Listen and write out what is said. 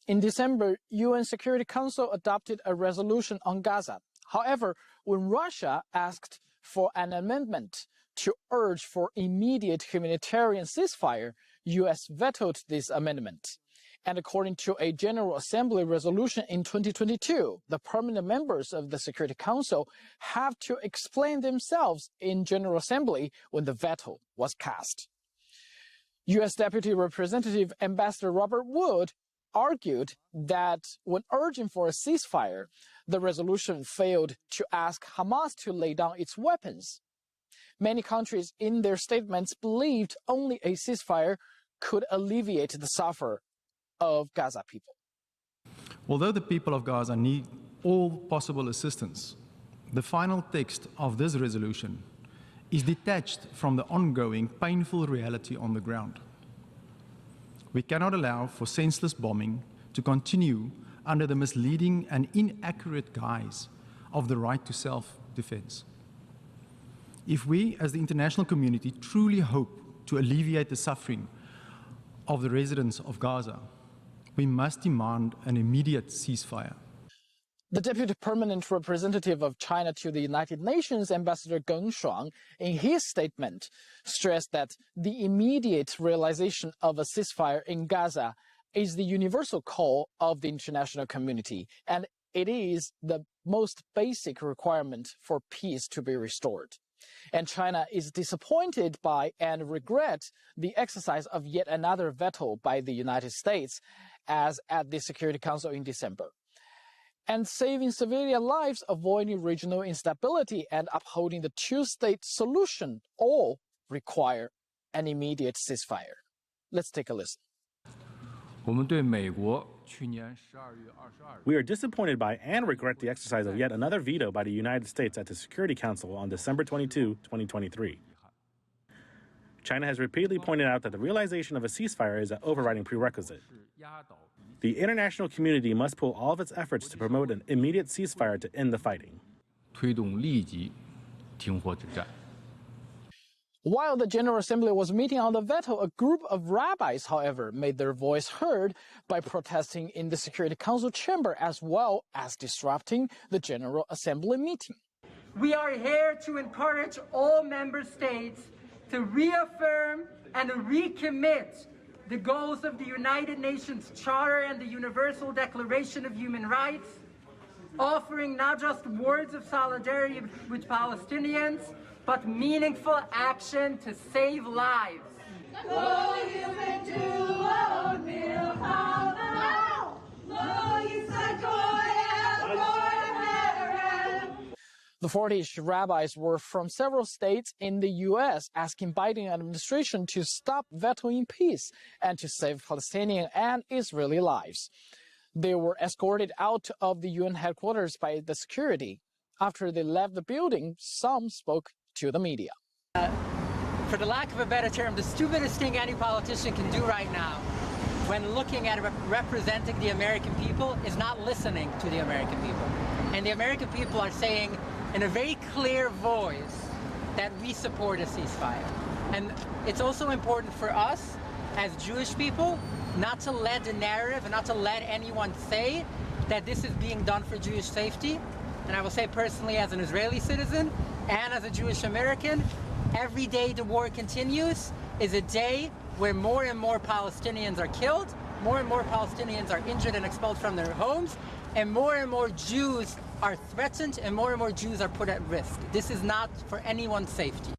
In December, UN Security Council adopted a resolution on Gaza. However, when Russia asked for an amendment to urge for immediate humanitarian ceasefire, US vetoed this amendment. And according to a General Assembly resolution in 2022, the permanent members of the Security Council have to explain themselves in General Assembly when the veto was cast. U.S. Deputy Representative Ambassador Robert Wood argued that when urging for a ceasefire, the resolution failed to ask Hamas to lay down its weapons. Many countries in their statements believed only a ceasefire could alleviate the suffering of Gaza people. Although the people of Gaza need all possible assistance, the final text of this resolution is detached from the ongoing painful reality on the ground. We cannot allow for senseless bombing to continue under the misleading and inaccurate guise of the right to self-defense. If we, as the international community, truly hope to alleviate the suffering of the residents of Gaza, we must demand an immediate ceasefire. The Deputy Permanent Representative of China to the United Nations, Ambassador Geng Shuang, in his statement, stressed that the immediate realization of a ceasefire in Gaza is the universal call of the international community, and it is the most basic requirement for peace to be restored. And China is disappointed by and regrets the exercise of yet another veto by the United States, as at the Security Council in December. And saving civilian lives, avoiding regional instability, and upholding the two-state solution all require an immediate ceasefire. Let's take a listen. We are disappointed by and regret the exercise of yet another veto by the United States at the Security Council on December 22, 2023. China has repeatedly pointed out that the realization of a ceasefire is an overriding prerequisite. The international community must pull all of its efforts to promote an immediate ceasefire to end the fighting. While the General Assembly was meeting on the veto, a group of rabbis, however, made their voice heard by protesting in the Security Council chamber as well as disrupting the General Assembly meeting. We are here to encourage all member states to reaffirm and recommit the goals of the United Nations Charter and the Universal Declaration of Human Rights, offering not just words of solidarity with Palestinians, but meaningful action to save lives. The 40-ish rabbis were from several states in the U.S. asking Biden administration to stop vetoing peace and to save Palestinian and Israeli lives. They were escorted out of the UN headquarters by the security. After they left the building, some spoke to the media. For the lack of a better term, the stupidest thing any politician can do right now when looking at representing the American people is not listening to the American people. And the American people are saying in a very clear voice that we support a ceasefire. And it's also important for us as Jewish people not to let the narrative and not to let anyone say that this is being done for Jewish safety. And I will say personally, as an Israeli citizen and as a Jewish American, every day the war continues is a day where more and more Palestinians are killed, more and more Palestinians are injured and expelled from their homes, and more Jews are threatened, and more Jews are put at risk. This is not for anyone's safety.